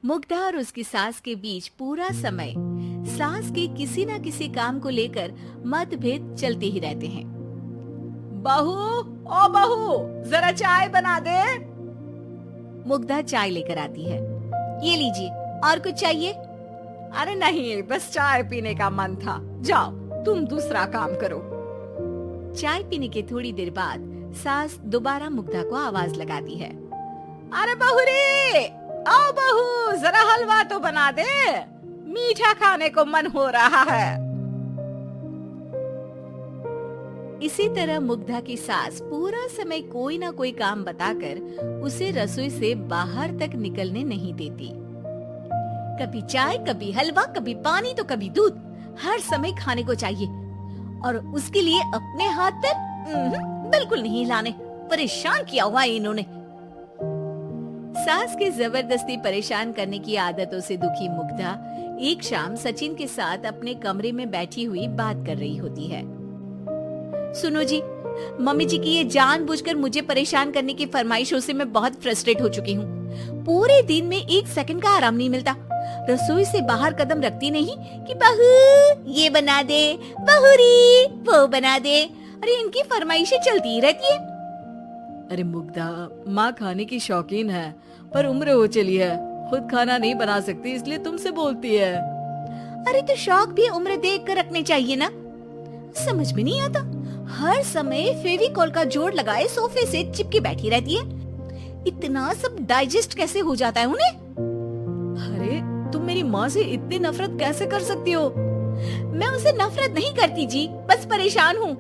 मुग्धा और उसकी सास के बीच पूरा समय सास के किसी न किसी काम को लेकर मतभेद चलते ही रहते हैं। बहू, ओ बहू, जरा चाय बना दे। मुग्धा चाय लेकर आती है। ये लीजिए, और कुछ चाहिए? अरे नहीं, बस चाय पीने का मन था। जाओ, तुम दूसरा काम करो। चाय पीने के थोड़ी देर बाद सास दोबारा मुग्धा को आवाज लगाती है। अरे बहू रे, आओ बहू, जरा हलवा तो बना दे, मीठा खाने को मन हो रहा है। इसी तरह मुग्धा की सास पूरा समय कोई ना कोई काम बताकर उसे रसोई से बाहर तक निकलने नहीं देती। कभी चाय, कभी हलवा, कभी पानी तो कभी दूध, हर समय खाने को चाहिए और उसके लिए अपने हाथ पर बिल्कुल नहीं हिलाने। परेशान किया हुआ है इन्होंने। सास के जबरदस्ती परेशान करने की आदतों से दुखी मुग्धा एक शाम सचिन के साथ अपने कमरे में बैठी हुई बात कर रही होती है। सुनो जी, मम्मी जी की ये जानबूझकर मुझे परेशान करने की फरमाइशों से मैं बहुत फ्रस्ट्रेट हो चुकी हूँ। पूरे दिन में एक सेकंड का आराम नहीं मिलता। रसोई से बाहर कदम रखती नहीं कि बहू ये बना दे, बहुरी वो बना दे। अरे इनकी फरमाइशें चलती ही रहती है। अरे मुग्धा, माँ खाने की शौकीन है पर उम्र हो चली है, खुद खाना नहीं बना सकती इसलिए तुमसे बोलती है। अरे तो शौक भी उम्र देख कर रखने चाहिए ना। समझ में नहीं आता, हर समय फेविकॉल का जोड़ लगाए सोफे से चिपकी बैठी रहती है। इतना सब डाइजेस्ट कैसे हो जाता है उन्हें? अरे तुम मेरी माँ से इतनी नफरत कैसे कर सकती हो? मैं उनसे नफरत नहीं करती जी, बस परेशान हूँ।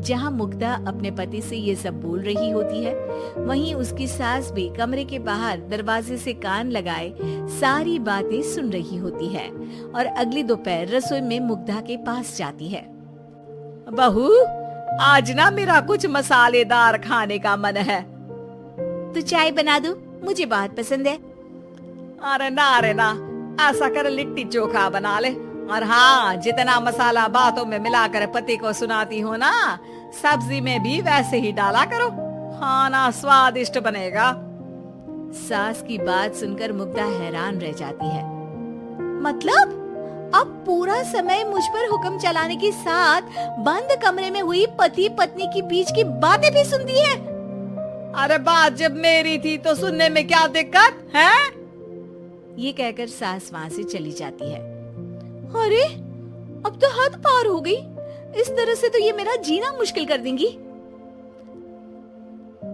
जहाँ मुग्धा अपने पति से ये सब बोल रही होती है, वहीं उसकी सास भी कमरे के बाहर दरवाजे से कान लगाए सारी बातें सुन रही होती है और अगली दोपहर रसोई में मुग्धा के पास जाती है। बहू, आज ना मेरा कुछ मसालेदार खाने का मन है। तो चाय बना दो, मुझे बहुत पसंद है। अरे ना, ऐसा कर लिट्टी चोखा बना ले। और हाँ, जितना मसाला बातों में मिलाकर पति को सुनाती हो ना, सब्जी में भी वैसे ही डाला करो, खाना स्वादिष्ट बनेगा। सास की बात सुनकर मुग्धा हैरान रह जाती है। मतलब अब पूरा समय मुझ पर हुक्म चलाने के साथ बंद कमरे में हुई पति पत्नी के बीच की बातें भी सुनती है। अरे बात जब मेरी थी तो सुनने में क्या दिक्कत है? ये कहकर सास वहां से चली जाती है। अरे अब तो हद पार हो गई, इस तरह से तो ये मेरा जीना मुश्किल कर देंगी।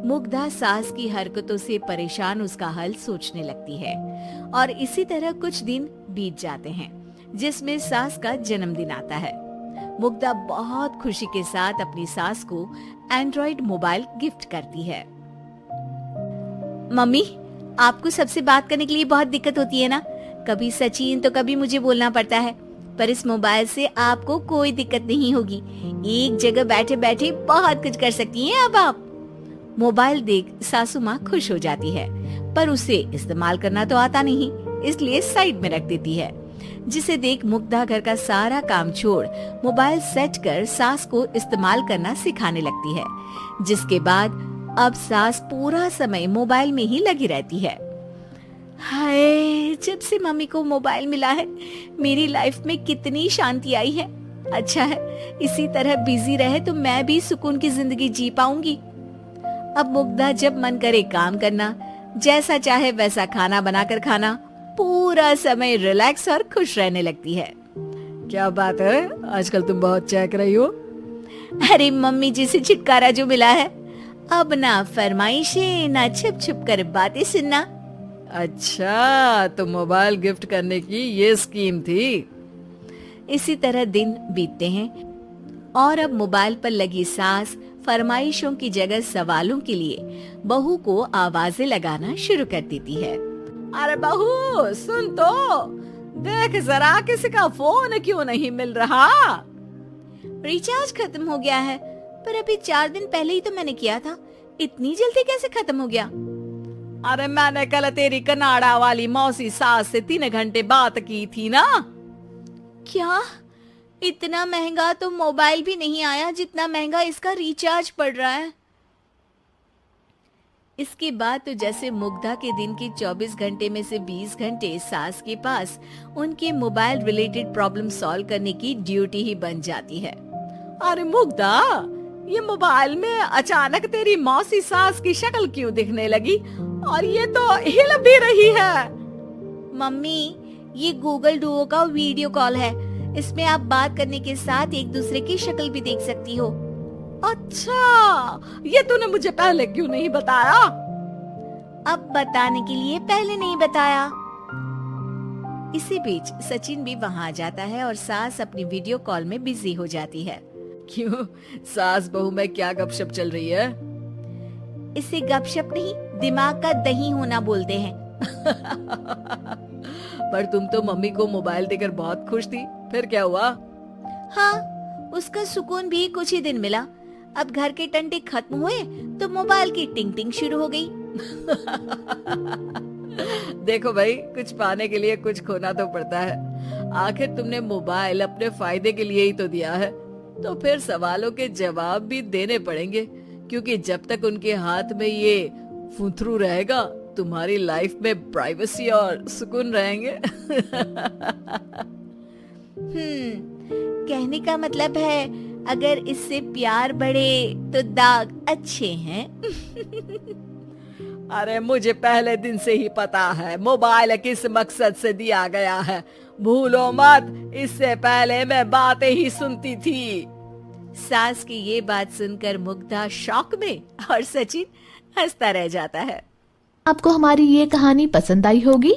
मुग्धा सास की हरकतों से परेशान उसका हल सोचने लगती है और इसी तरह कुछ दिन बीत जाते हैं, जिसमें सास का जन्मदिन आता है। मुग्धा बहुत खुशी के साथ अपनी सास को एंड्रॉइड मोबाइल गिफ्ट करती है। मम्मी, आपको सबसे बात करने के लिए बहुत दिक्कत होती है ना, कभी सचिन तो कभी मुझे बोलना पड़ता है, पर इस मोबाइल से आपको कोई दिक्कत नहीं होगी। एक जगह बैठे बैठे बहुत कुछ कर सकती हैं अब आप। मोबाइल देख सासू माँ खुश हो जाती है, पर उसे इस्तेमाल करना तो आता नहीं, इसलिए साइड में रख देती है। जिसे देख मुग्धा घर का सारा काम छोड़ मोबाइल सेट कर सास को इस्तेमाल करना सिखाने लगती है, जिसके बाद अब सास पूरा समय मोबाइल में ही लगी रहती है। हाय, जब से मम्मी को मोबाइल मिला है मेरी लाइफ में कितनी शांति आई है। अच्छा है, इसी तरह बिजी रहे तो मैं भी सुकून की जिंदगी जी पाऊंगी। अब मुग्धा जब मन करे काम करना, जैसा चाहे वैसा खाना बनाकर खाना, पूरा समय रिलैक्स और खुश रहने लगती है। क्या बात है, आजकल तुम बहुत चहक रही हो। अरे मम्मी जी से छुटकारा जो मिला है, अब ना फरमाइशें ना छुप छुप कर बातें सुनना। अच्छा, तो मोबाइल गिफ्ट करने की ये स्कीम थी। इसी तरह दिन बीतते हैं और अब मोबाइल पर लगी सास फरमाइशों की जगह सवालों के लिए बहू को आवाजें लगाना शुरू कर देती है। अरे बहू सुन तो, देख जरा किसी का फोन क्यों नहीं मिल रहा? रिचार्ज खत्म हो गया है, पर अभी 4 दिन पहले ही तो मैंने किया था, इतनी जल्दी कैसे खत्म हो गया? अरे मैंने कल तेरी कनाडा वाली मौसी सास से 3 घंटे बात की थी ना। क्या? इतना महंगा तो मोबाइल भी नहीं आया जितना महंगा इसका रिचार्ज पड़ रहा है। इसके बाद तो जैसे मुग्धा के दिन के 24 घंटे में से 20 घंटे सास के पास उनके मोबाइल रिलेटेड प्रॉब्लम सॉल्व करने की ड्यूटी ही बन जाती है। अरे मुग्धा, ये मोबाइल में अचानक तेरी मौसी सास की शक्ल क्यों दिखने लगी और ये तो हिल भी रही है। मम्मी, ये गूगल डुओ का वीडियो कॉल है, इसमें आप बात करने के साथ एक दूसरे की शक्ल भी देख सकती हो। अच्छा, ये तूने मुझे पहले क्यों नहीं बताया? अब बताने के लिए पहले नहीं बताया। इसी बीच सचिन भी वहाँ आ जाता है और सास अपनी वीडियो कॉल में बिजी हो जाती है। क्यों, सास बहू में क्या गपशप चल रही है? इसे गपशप नहीं, दिमाग का दही होना बोलते हैं। पर तुम तो मम्मी को मोबाइल देकर बहुत खुश थी, फिर क्या हुआ? हाँ, उसका सुकून भी कुछ ही दिन मिला। अब घर के टंटे खत्म हुए तो मोबाइल की टिंग टिंग शुरू हो गई। देखो भाई, कुछ पाने के लिए कुछ खोना तो पड़ता है। आखिर तुमने मोबाइल अपने फायदे के लिए ही तो दिया है, तो फिर सवालों के जवाब भी देने पड़ेंगे, क्योंकि जब तक उनके हाथ में ये फुंथरू रहेगा तुम्हारी लाइफ में प्राइवेसी और सुकून रहेंगे। कहने का मतलब है अगर इससे प्यार बढ़े तो दाग अच्छे हैं। अरे मुझे पहले दिन से ही पता है मोबाइल किस मकसद से दिया गया है, भूलो मत। इससे पहले मैं बातें ही सुनती थी। सास की ये बात सुनकर मुग्धा शॉक में और सचिन हंसता रह जाता है। आपको हमारी ये कहानी पसंद आई होगी।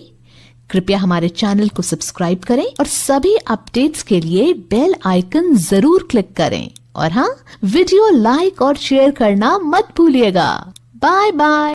कृपया हमारे चैनल को सब्सक्राइब करें और सभी अपडेट्स के लिए बेल आइकन जरूर क्लिक करें। और हाँ, वीडियो लाइक और शेयर करना मत भूलिएगा। Bye bye.